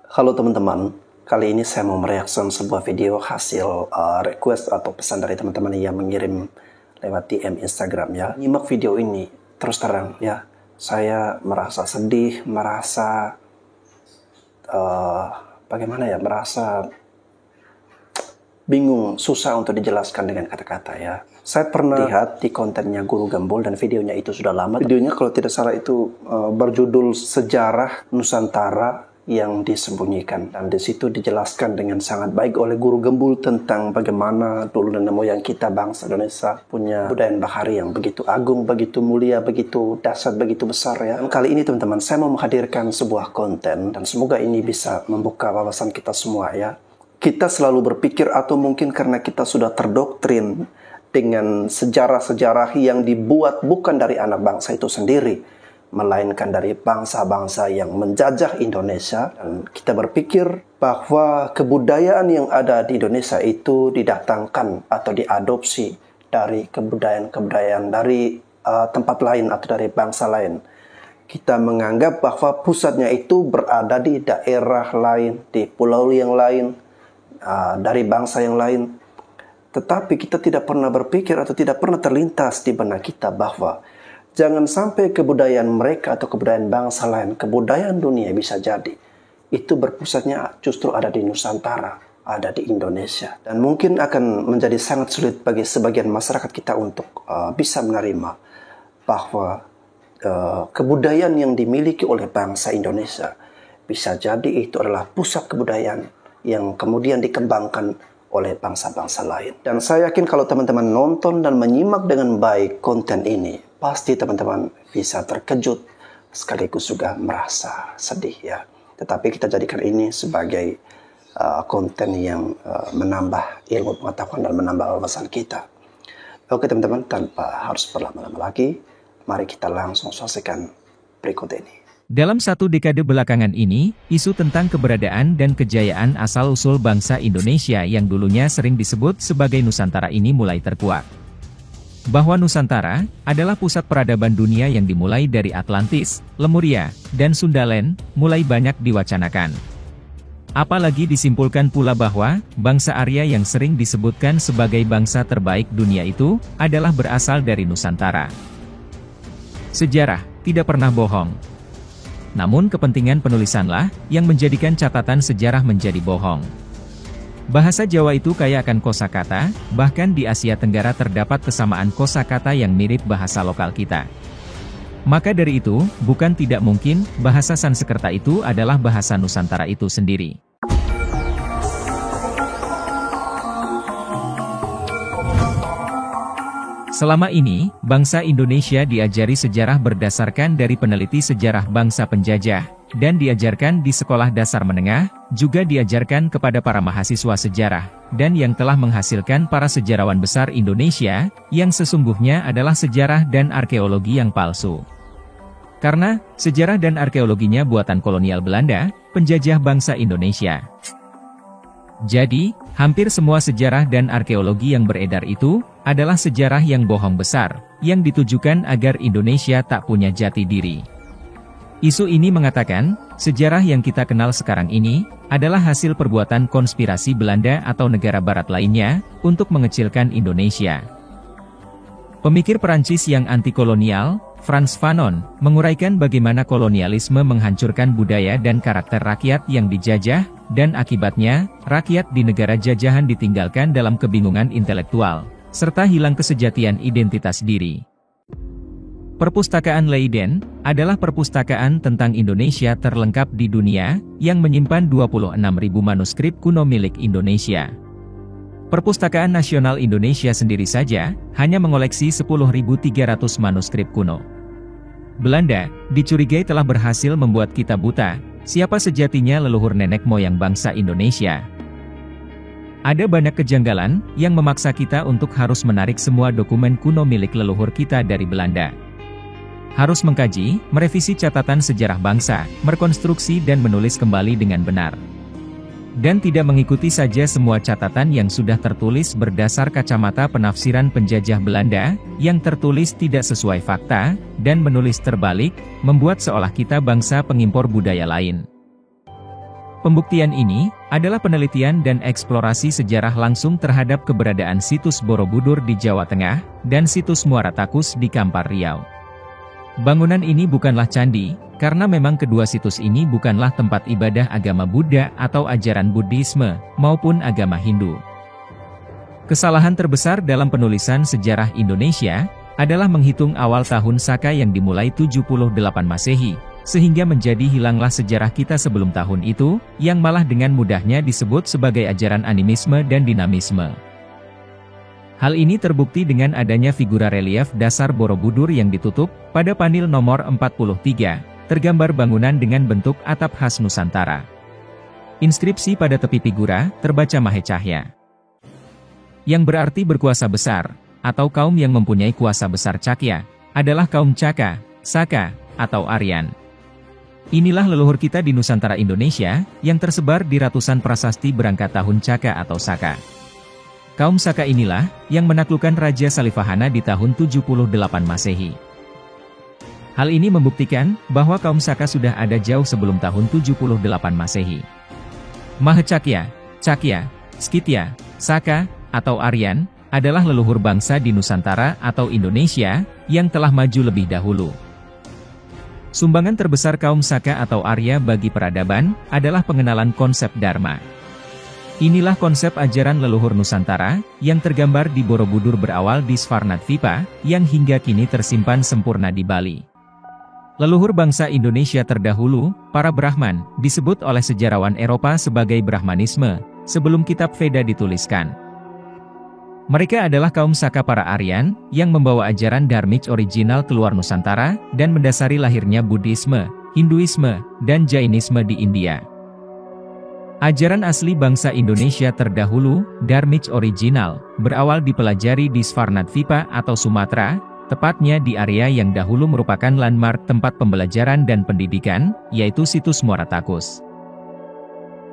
Halo teman-teman, kali ini saya mau mereaction sebuah video hasil request atau pesan dari teman-teman yang mengirim lewat DM Instagram ya. Nyimak video ini, terus terang ya, saya merasa sedih, merasa merasa bingung, susah untuk dijelaskan dengan kata-kata ya. Saya pernah lihat di kontennya Guru Gembul dan videonya itu sudah lama. Videonya kalau tidak salah itu berjudul Sejarah Nusantara yang Disembunyikan. Dan di situ dijelaskan dengan sangat baik oleh Guru Gembul tentang bagaimana dulu nenek moyang kita bangsa Indonesia punya budaya bahari yang begitu agung, begitu mulia, begitu dahsyat, begitu besar ya. Dan kali ini teman-teman, saya mau menghadirkan sebuah konten dan semoga ini bisa membuka wawasan kita semua ya. Kita selalu berpikir atau mungkin karena kita sudah terdoktrin dengan sejarah-sejarah yang dibuat bukan dari anak bangsa itu sendiri, melainkan dari bangsa-bangsa yang menjajah Indonesia. Dan kita berpikir bahwa kebudayaan yang ada di Indonesia itu didatangkan atau diadopsi dari kebudayaan-kebudayaan dari tempat lain atau dari bangsa lain. Kita menganggap bahwa pusatnya itu berada di daerah lain, di pulau yang lain, dari bangsa yang lain. Tetapi kita tidak pernah berpikir atau tidak pernah terlintas di benak kita bahwa jangan sampai kebudayaan mereka atau kebudayaan bangsa lain, kebudayaan dunia bisa jadi itu berpusatnya justru ada di Nusantara, ada di Indonesia. Dan mungkin akan menjadi sangat sulit bagi sebagian masyarakat kita untuk bisa menerima bahwa kebudayaan yang dimiliki oleh bangsa Indonesia bisa jadi itu adalah pusat kebudayaan yang kemudian dikembangkan oleh bangsa-bangsa lain. Dan saya yakin kalau teman-teman nonton dan menyimak dengan baik konten ini, pasti teman-teman bisa terkejut sekaligus juga merasa sedih ya. Tetapi kita jadikan ini sebagai konten yang menambah ilmu pengetahuan dan menambah wawasan kita. Oke teman-teman, tanpa harus berlama-lama lagi, mari kita langsung saksikan berikut ini. Dalam satu dekade belakangan ini, isu tentang keberadaan dan kejayaan asal-usul bangsa Indonesia yang dulunya sering disebut sebagai Nusantara ini mulai terkuak. Bahwa Nusantara adalah pusat peradaban dunia yang dimulai dari Atlantis, Lemuria, dan Sundaland, mulai banyak diwacanakan. Apalagi disimpulkan pula bahwa, bangsa Arya yang sering disebutkan sebagai bangsa terbaik dunia itu, adalah berasal dari Nusantara. Sejarah tidak pernah bohong. Namun kepentingan penulisanlah yang menjadikan catatan sejarah menjadi bohong. Bahasa Jawa itu kaya akan kosakata, bahkan di Asia Tenggara terdapat kesamaan kosakata yang mirip bahasa lokal kita. Maka dari itu, bukan tidak mungkin bahasa Sanskerta itu adalah bahasa Nusantara itu sendiri. Selama ini, bangsa Indonesia diajari sejarah berdasarkan dari peneliti sejarah bangsa penjajah, dan diajarkan di sekolah dasar menengah, juga diajarkan kepada para mahasiswa sejarah, dan yang telah menghasilkan para sejarawan besar Indonesia, yang sesungguhnya adalah sejarah dan arkeologi yang palsu. Karena, sejarah dan arkeologinya buatan kolonial Belanda, penjajah bangsa Indonesia. Jadi, hampir semua sejarah dan arkeologi yang beredar itu, adalah sejarah yang bohong besar, yang ditujukan agar Indonesia tak punya jati diri. Isu ini mengatakan, sejarah yang kita kenal sekarang ini, adalah hasil perbuatan konspirasi Belanda atau negara barat lainnya, untuk mengecilkan Indonesia. Pemikir Perancis yang anti-kolonial, Frantz Fanon, menguraikan bagaimana kolonialisme menghancurkan budaya dan karakter rakyat yang dijajah, dan akibatnya, rakyat di negara jajahan ditinggalkan dalam kebingungan intelektual, serta hilang kesejatian identitas diri. Perpustakaan Leiden adalah perpustakaan tentang Indonesia terlengkap di dunia, yang menyimpan 26.000 manuskrip kuno milik Indonesia. Perpustakaan Nasional Indonesia sendiri saja, hanya mengoleksi 10.300 manuskrip kuno. Belanda, dicurigai telah berhasil membuat kita buta, siapa sejatinya leluhur nenek moyang bangsa Indonesia. Ada banyak kejanggalan, yang memaksa kita untuk harus menarik semua dokumen kuno milik leluhur kita dari Belanda. Harus mengkaji, merevisi catatan sejarah bangsa, merekonstruksi dan menulis kembali dengan benar. Dan tidak mengikuti saja semua catatan yang sudah tertulis berdasar kacamata penafsiran penjajah Belanda, yang tertulis tidak sesuai fakta, dan menulis terbalik, membuat seolah kita bangsa pengimpor budaya lain. Pembuktian ini adalah penelitian dan eksplorasi sejarah langsung terhadap keberadaan situs Borobudur di Jawa Tengah dan situs Muara Takus di Kampar Riau. Bangunan ini bukanlah candi, karena memang kedua situs ini bukanlah tempat ibadah agama Buddha atau ajaran Buddhisme maupun agama Hindu. Kesalahan terbesar dalam penulisan sejarah Indonesia adalah menghitung awal tahun Saka yang dimulai 78 Masehi. Sehingga menjadi hilanglah sejarah kita sebelum tahun itu, yang malah dengan mudahnya disebut sebagai ajaran animisme dan dinamisme. Hal ini terbukti dengan adanya figura relief dasar Borobudur yang ditutup, pada panel nomor 43, tergambar bangunan dengan bentuk atap khas Nusantara. Inskripsi pada tepi figura, terbaca Mahe Cahya. Yang berarti berkuasa besar, atau kaum yang mempunyai kuasa besar Cakya, adalah kaum Caka, Saka, atau Aryan. Inilah leluhur kita di Nusantara Indonesia, yang tersebar di ratusan prasasti berangkat tahun Caka atau Saka. Kaum Saka inilah, yang menaklukkan Raja Salifahana di tahun 78 Masehi. Hal ini membuktikan, bahwa kaum Saka sudah ada jauh sebelum tahun 78 Masehi. Mahecakya, Cakya, Skitya, Saka, atau Aryan, adalah leluhur bangsa di Nusantara atau Indonesia, yang telah maju lebih dahulu. Sumbangan terbesar kaum Saka atau Arya bagi peradaban, adalah pengenalan konsep Dharma. Inilah konsep ajaran leluhur Nusantara, yang tergambar di Borobudur berawal di Svarnadvipa, yang hingga kini tersimpan sempurna di Bali. Leluhur bangsa Indonesia terdahulu, para Brahman, disebut oleh sejarawan Eropa sebagai Brahmanisme, sebelum kitab Veda dituliskan. Mereka adalah kaum Saka para Aryan, yang membawa ajaran dharmik original keluar Nusantara, dan mendasari lahirnya Buddhisme, Hinduisme, dan Jainisme di India. Ajaran asli bangsa Indonesia terdahulu, dharmik original, berawal dipelajari di Svarnadvipa atau Sumatera, tepatnya di area yang dahulu merupakan landmark tempat pembelajaran dan pendidikan, yaitu situs Muara Takus.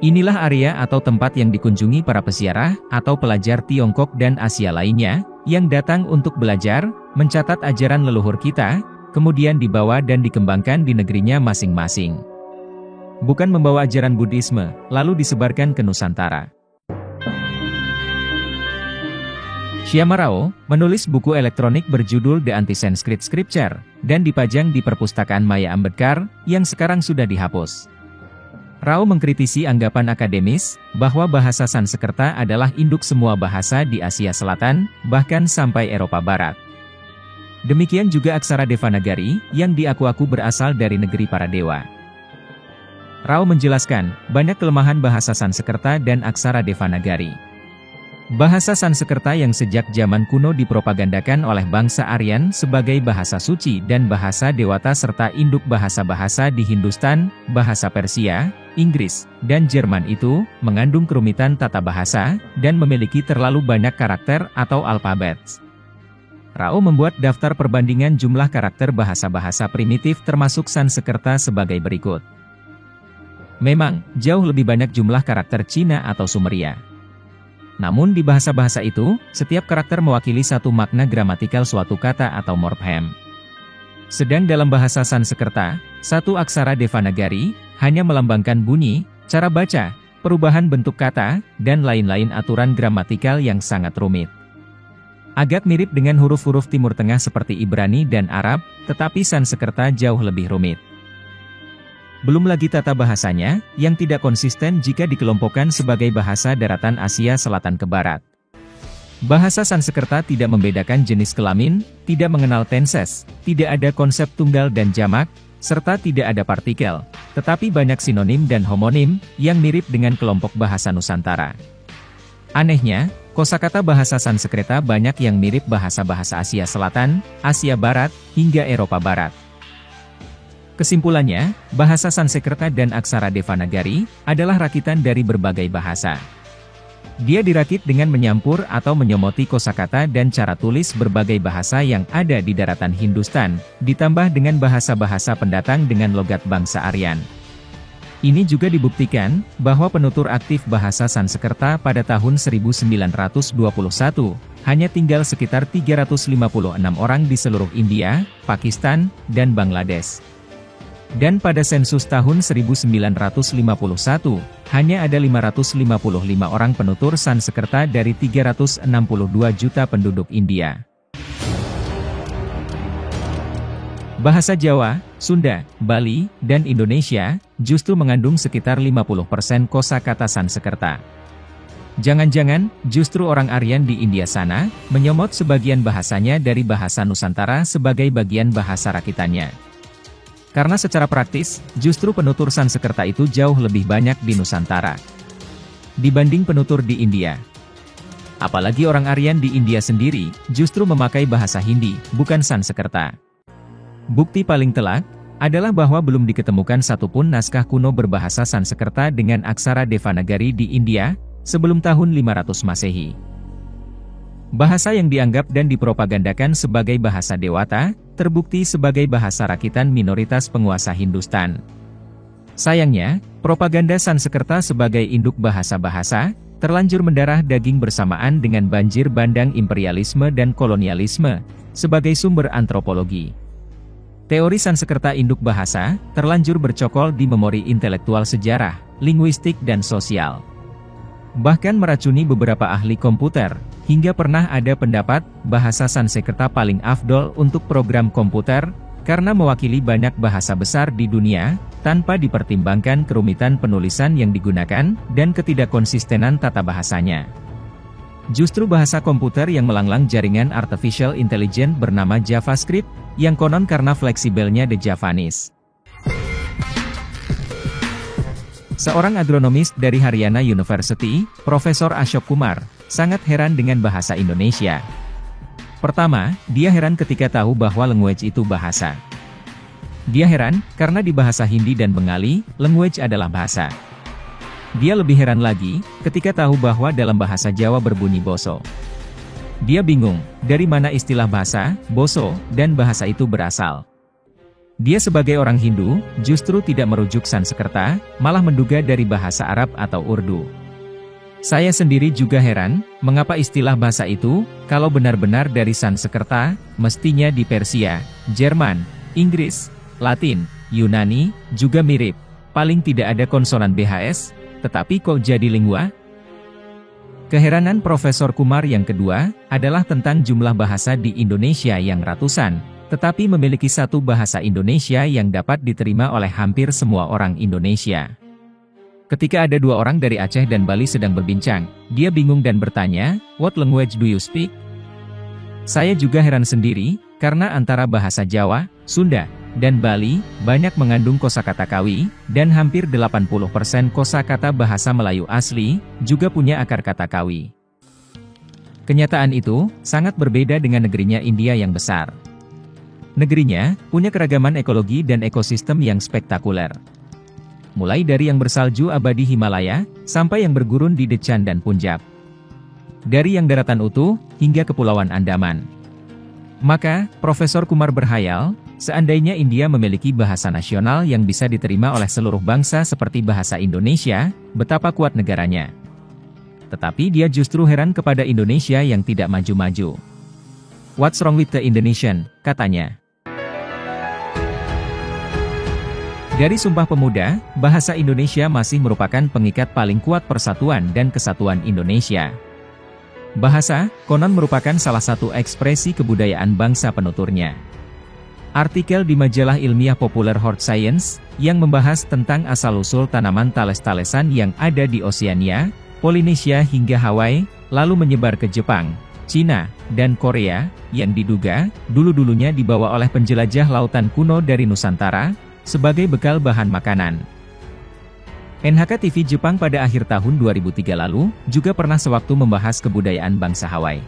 Inilah area atau tempat yang dikunjungi para peziarah atau pelajar Tiongkok dan Asia lainnya, yang datang untuk belajar, mencatat ajaran leluhur kita, kemudian dibawa dan dikembangkan di negerinya masing-masing. Bukan membawa ajaran Buddhisme, lalu disebarkan ke Nusantara. Syama Rao menulis buku elektronik berjudul The Anti-Sanskrit Scripture, dan dipajang di Perpustakaan Maya Ambedkar, yang sekarang sudah dihapus. Rao mengkritisi anggapan akademis, bahwa bahasa Sanskerta adalah induk semua bahasa di Asia Selatan, bahkan sampai Eropa Barat. Demikian juga aksara Devanagari, yang diaku-aku berasal dari negeri para dewa. Rao menjelaskan, banyak kelemahan bahasa Sanskerta dan aksara Devanagari. Bahasa Sanskerta yang sejak zaman kuno dipropagandakan oleh bangsa Aryan sebagai bahasa suci dan bahasa dewata serta induk bahasa-bahasa di Hindustan, bahasa Persia, Inggris, dan Jerman itu, mengandung kerumitan tata bahasa, dan memiliki terlalu banyak karakter atau alfabet. Rao membuat daftar perbandingan jumlah karakter bahasa-bahasa primitif termasuk Sanskerta sebagai berikut. Memang, jauh lebih banyak jumlah karakter Cina atau Sumeria. Namun di bahasa-bahasa itu, setiap karakter mewakili satu makna gramatikal suatu kata atau morphem. Sedang dalam bahasa Sanskerta, satu aksara Devanagari hanya melambangkan bunyi, cara baca, perubahan bentuk kata, dan lain-lain aturan gramatikal yang sangat rumit. Agak mirip dengan huruf-huruf Timur Tengah seperti Ibrani dan Arab, tetapi Sanskerta jauh lebih rumit. Belum lagi tata bahasanya, yang tidak konsisten jika dikelompokkan sebagai bahasa daratan Asia Selatan ke Barat. Bahasa Sanskerta tidak membedakan jenis kelamin, tidak mengenal tenses, tidak ada konsep tunggal dan jamak, serta tidak ada partikel, tetapi banyak sinonim dan homonim, yang mirip dengan kelompok bahasa Nusantara. Anehnya, kosakata bahasa Sanskerta banyak yang mirip bahasa-bahasa Asia Selatan, Asia Barat, hingga Eropa Barat. Kesimpulannya, bahasa Sanskerta dan aksara Devanagari adalah rakitan dari berbagai bahasa. Dia dirakit dengan menyampur atau menyomoti kosakata dan cara tulis berbagai bahasa yang ada di daratan Hindustan, ditambah dengan bahasa-bahasa pendatang dengan logat bangsa Aryan. Ini juga dibuktikan, bahwa penutur aktif bahasa Sanskerta pada tahun 1921, hanya tinggal sekitar 356 orang di seluruh India, Pakistan, dan Bangladesh. Dan pada sensus tahun 1951, hanya ada 555 orang penutur Sanskerta dari 362 juta penduduk India. Bahasa Jawa, Sunda, Bali, dan Indonesia justru mengandung sekitar 50% kosakata Sanskerta. Jangan-jangan, justru orang Aryan di India sana menyomot sebagian bahasanya dari bahasa Nusantara sebagai bagian bahasa rakitannya. Karena secara praktis, justru penutur Sanskerta itu jauh lebih banyak di Nusantara dibanding penutur di India. Apalagi orang Aryan di India sendiri justru memakai bahasa Hindi, bukan Sanskerta. Bukti paling telak adalah bahwa belum diketemukan satupun naskah kuno berbahasa Sanskerta dengan aksara Devanagari di India sebelum tahun 500 Masehi. Bahasa yang dianggap dan dipropagandakan sebagai bahasa dewata, terbukti sebagai bahasa rakitan minoritas penguasa Hindustan. Sayangnya, propaganda Sanskerta sebagai induk bahasa-bahasa, terlanjur mendarah daging bersamaan dengan banjir bandang imperialisme dan kolonialisme, sebagai sumber antropologi. Teori Sanskerta induk bahasa, terlanjur bercokol di memori intelektual sejarah, linguistik dan sosial. Bahkan meracuni beberapa ahli komputer, hingga pernah ada pendapat bahasa Sanskerta paling afdol untuk program komputer, karena mewakili banyak bahasa besar di dunia, tanpa dipertimbangkan kerumitan penulisan yang digunakan, dan ketidakkonsistenan tata bahasanya. Justru bahasa komputer yang melanglang jaringan artificial intelligence bernama JavaScript, yang konon karena fleksibelnya The Javanese. Seorang agronomis dari Haryana University, Profesor Ashok Kumar, sangat heran dengan bahasa Indonesia. Pertama, dia heran ketika tahu bahwa language itu bahasa. Dia heran, karena di bahasa Hindi dan Bengali, language adalah bahasa. Dia lebih heran lagi, ketika tahu bahwa dalam bahasa Jawa berbunyi boso. Dia bingung, dari mana istilah bahasa, boso, dan bahasa itu berasal. Dia sebagai orang Hindu, justru tidak merujuk Sanskerta, malah menduga dari bahasa Arab atau Urdu. Saya sendiri juga heran, mengapa istilah bahasa itu, kalau benar-benar dari Sanskerta, mestinya di Persia, Jerman, Inggris, Latin, Yunani, juga mirip. Paling tidak ada konsonan BHS, tetapi kok jadi lingua? Keheranan Profesor Kumar yang kedua, adalah tentang jumlah bahasa di Indonesia yang ratusan, tetapi memiliki satu bahasa Indonesia yang dapat diterima oleh hampir semua orang Indonesia. Ketika ada dua orang dari Aceh dan Bali sedang berbincang, dia bingung dan bertanya, "What language do you speak?" Saya juga heran sendiri, karena antara bahasa Jawa, Sunda, dan Bali, banyak mengandung kosakata Kawi, dan hampir 80% kosakata bahasa Melayu asli, juga punya akar kata Kawi. Kenyataan itu, sangat berbeda dengan negerinya India yang besar. Negerinya, punya keragaman ekologi dan ekosistem yang spektakuler. Mulai dari yang bersalju abadi Himalaya, sampai yang bergurun di Deccan dan Punjab. Dari yang daratan utuh, hingga Kepulauan Andaman. Maka, Profesor Kumar berhayal, seandainya India memiliki bahasa nasional yang bisa diterima oleh seluruh bangsa seperti bahasa Indonesia, betapa kuat negaranya. Tetapi dia justru heran kepada Indonesia yang tidak maju-maju. "What's wrong with the Indonesian?" katanya. Dari Sumpah Pemuda, bahasa Indonesia masih merupakan pengikat paling kuat persatuan dan kesatuan Indonesia. Bahasa, konon merupakan salah satu ekspresi kebudayaan bangsa penuturnya. Artikel di majalah ilmiah populer Hort Science, yang membahas tentang asal-usul tanaman tales-talesan yang ada di Oseania, Polinesia hingga Hawaii, lalu menyebar ke Jepang, Cina, dan Korea, yang diduga, dulu-dulunya dibawa oleh penjelajah lautan kuno dari Nusantara, sebagai bekal bahan makanan. NHK TV Jepang pada akhir tahun 2003 lalu, juga pernah sewaktu membahas kebudayaan bangsa Hawaii.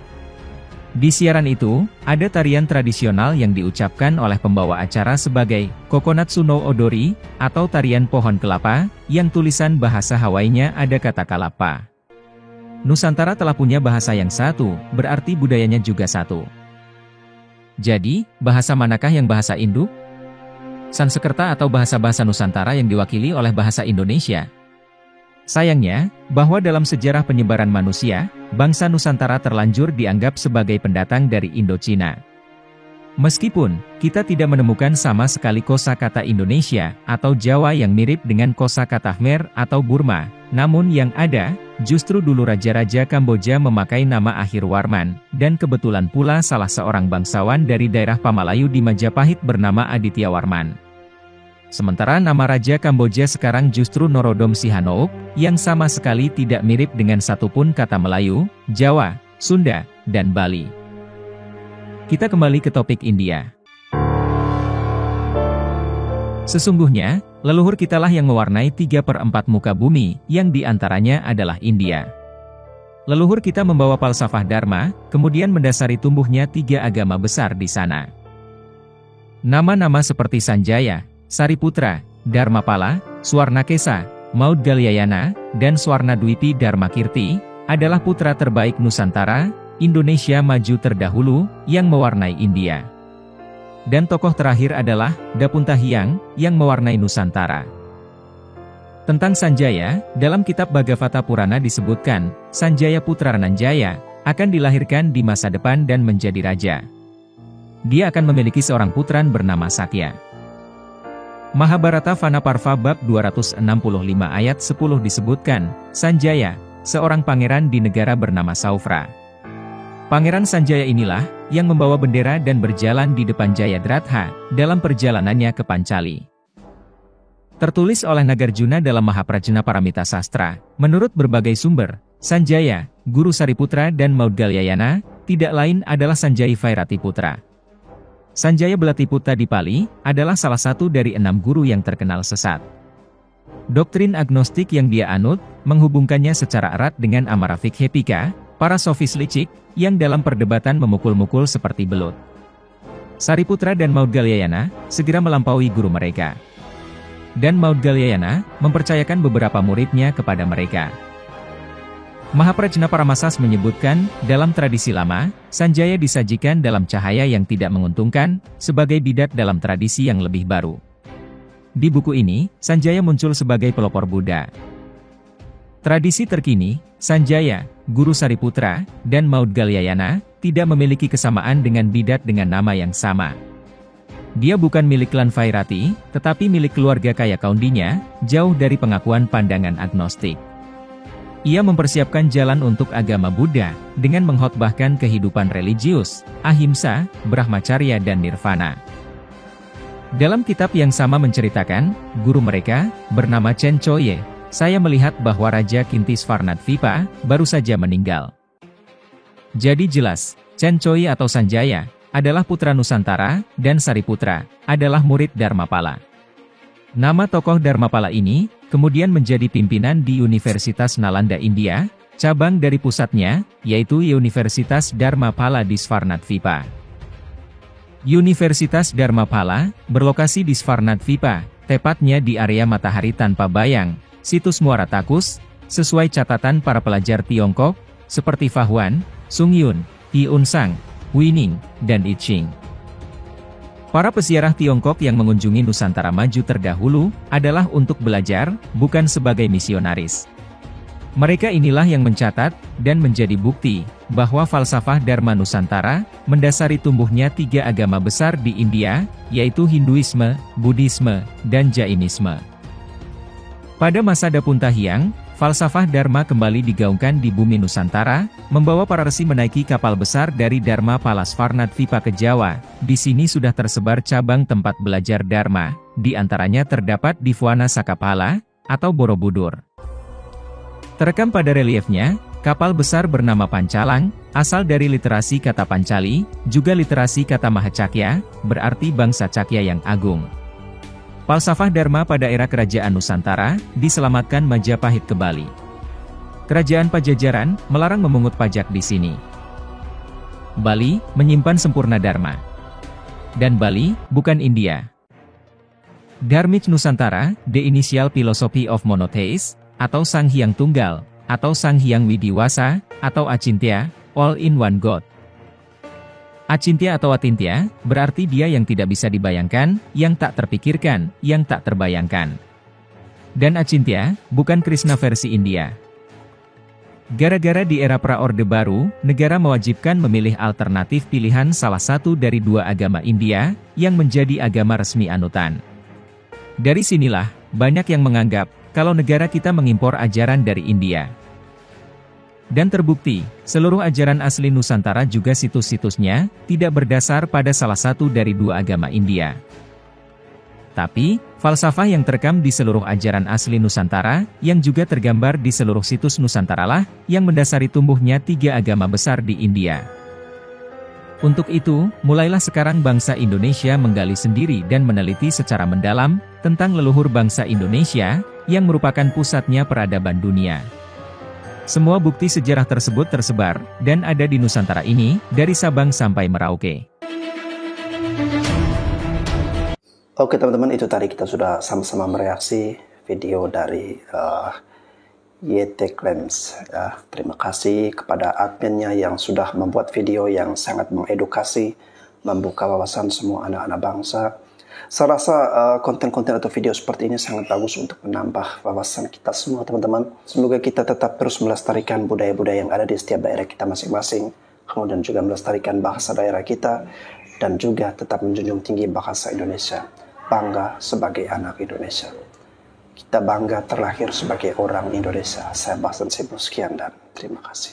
Di siaran itu, ada tarian tradisional yang diucapkan oleh pembawa acara sebagai Kokonatsu no Odori, atau tarian pohon kelapa, yang tulisan bahasa Hawaiinya ada kata kalapa. Nusantara telah punya bahasa yang satu, berarti budayanya juga satu. Jadi, bahasa manakah yang bahasa induk? Sanskerta atau bahasa-bahasa Nusantara yang diwakili oleh bahasa Indonesia? Sayangnya, bahwa dalam sejarah penyebaran manusia, bangsa Nusantara terlanjur dianggap sebagai pendatang dari Indochina. Meskipun kita tidak menemukan sama sekali kosakata Indonesia atau Jawa yang mirip dengan kosakata Khmer atau Burma, namun yang ada, justru dulu raja-raja Kamboja memakai nama akhir Warman, dan kebetulan pula salah seorang bangsawan dari daerah Pamalayu di Majapahit bernama Aditya Warman. Sementara nama raja Kamboja sekarang justru Norodom Sihanouk, yang sama sekali tidak mirip dengan satupun kata Melayu, Jawa, Sunda, dan Bali. Kita kembali ke topik India. Sesungguhnya, leluhur kitalah yang mewarnai 3/4 muka bumi, yang diantaranya adalah India. Leluhur kita membawa falsafah Dharma, kemudian mendasari tumbuhnya 3 agama besar di sana. Nama-nama seperti Sanjaya, Sariputra, Dharmapala, Swarnakesa, Maudgalyayana, dan Swarnadwiti Dharmakirti, adalah putra terbaik Nusantara, Indonesia maju terdahulu, yang mewarnai India. Dan tokoh terakhir adalah Dapuntahiang, yang mewarnai Nusantara. Tentang Sanjaya, dalam kitab Bhagavata Purana disebutkan, Sanjaya putra Rananjaya, akan dilahirkan di masa depan dan menjadi raja. Dia akan memiliki seorang putran bernama Sakya. Mahabharata Vanaparva bab 265 ayat 10 disebutkan, Sanjaya, seorang pangeran di negara bernama Saufra. Pangeran Sanjaya inilah, yang membawa bendera dan berjalan di depan Jayadratha, dalam perjalanannya ke Pancali. Tertulis oleh Nagarjuna dalam Mahaprajna Paramita Sastra, menurut berbagai sumber, Sanjaya, guru Sariputra dan Maudgalyayana, tidak lain adalah Sanjaya Vairati Putra. Sanjaya Belatiputra di Pali, adalah salah satu dari 6 guru yang terkenal sesat. Doktrin agnostik yang dia anut, menghubungkannya secara erat dengan Amara Fikhepika, para sofis licik, yang dalam perdebatan memukul-mukul seperti belut. Sariputra dan Maudgalyayana segera melampaui guru mereka. Dan Maudgalyayana mempercayakan beberapa muridnya kepada mereka. Mahaprajna Paramasas menyebutkan, dalam tradisi lama, Sanjaya disajikan dalam cahaya yang tidak menguntungkan, sebagai bidat dalam tradisi yang lebih baru. Di buku ini, Sanjaya muncul sebagai pelopor Buddha. Tradisi terkini, Sanjaya, guru Sariputra, dan Maudgalyayana, tidak memiliki kesamaan dengan bidat dengan nama yang sama. Dia bukan milik klan Vairati, tetapi milik keluarga kaya Kaundinya, jauh dari pengakuan pandangan agnostik. Ia mempersiapkan jalan untuk agama Buddha, dengan mengkhotbahkan kehidupan religius, ahimsa, brahmacharya dan nirvana. Dalam kitab yang sama menceritakan, guru mereka, bernama Chen Choye, saya melihat bahwa Raja Kinti Svarnadvipa baru saja meninggal. Jadi jelas, Chen Choye atau Sanjaya, adalah putra Nusantara, dan Sariputra, adalah murid Dharmapala. Nama tokoh Dharmapala ini, kemudian menjadi pimpinan di Universitas Nalanda India, cabang dari pusatnya, yaitu Universitas Dharmapala di Svarnadvipa. Universitas Dharmapala, berlokasi di Svarnadvipa, tepatnya di area matahari tanpa bayang, situs Muara Takus, sesuai catatan para pelajar Tiongkok, seperti Fahuan, Sung Yun, Hi Un Sang, Hui-ning, dan I Ching. Para peziarah Tiongkok yang mengunjungi Nusantara maju terdahulu, adalah untuk belajar, bukan sebagai misionaris. Mereka inilah yang mencatat, dan menjadi bukti, bahwa falsafah Dharma Nusantara, mendasari tumbuhnya 3 agama besar di India, yaitu Hinduisme, Buddhisme, dan Jainisme. Pada masa Dapuntahiang, falsafah Dharma kembali digaungkan di bumi Nusantara, membawa para resi menaiki kapal besar dari Dharmapala Svarnadvipa ke Jawa. Di sini sudah tersebar cabang tempat belajar Dharma, di antaranya terdapat di Vuana Sakapala, atau Borobudur. Terekam pada reliefnya, kapal besar bernama Pancalang, asal dari literasi kata Pancali, juga literasi kata Mahacakya, berarti bangsa Cakya yang agung. Falsafah Dharma pada era kerajaan Nusantara, diselamatkan Majapahit ke Bali. Kerajaan Pajajaran, melarang memungut pajak di sini. Bali, menyimpan sempurna Dharma. Dan Bali, bukan India. Dharmic Nusantara, the initial philosophy of monotheist, atau Sang Hyang Tunggal, atau Sang Hyang Widiwasa, atau Achintya, all in one God. Achintya atau Atintya, berarti dia yang tidak bisa dibayangkan, yang tak terpikirkan, yang tak terbayangkan. Dan Achintya, bukan Krishna versi India. Gara-gara di era pra-Orde Baru, negara mewajibkan memilih alternatif pilihan salah satu dari dua agama India, yang menjadi agama resmi anutan. Dari sinilah, banyak yang menganggap, kalau negara kita mengimpor ajaran dari India. Dan terbukti, seluruh ajaran asli Nusantara juga situs-situsnya, tidak berdasar pada salah satu dari dua agama India. Tapi, falsafah yang terekam di seluruh ajaran asli Nusantara, yang juga tergambar di seluruh situs Nusantara lah, yang mendasari tumbuhnya tiga agama besar di India. Untuk itu, mulailah sekarang bangsa Indonesia menggali sendiri dan meneliti secara mendalam, tentang leluhur bangsa Indonesia, yang merupakan pusatnya peradaban dunia. Semua bukti sejarah tersebut tersebar, dan ada di Nusantara ini, dari Sabang sampai Merauke. Oke teman-teman, itu tadi kita sudah sama-sama mereaksi video dari YT Claims. Ya, terima kasih kepada adminnya yang sudah membuat video yang sangat mengedukasi, membuka wawasan semua anak-anak bangsa. Saya rasa konten-konten atau video seperti ini sangat bagus untuk menambah wawasan kita semua teman-teman. Semoga kita tetap terus melestarikan budaya-budaya yang ada di setiap daerah kita masing-masing, kemudian juga melestarikan bahasa daerah kita, dan juga tetap menjunjung tinggi bahasa Indonesia. Bangga sebagai anak Indonesia. Kita bangga terlahir sebagai orang Indonesia. Saya Basan Sibu, sekian dan terima kasih.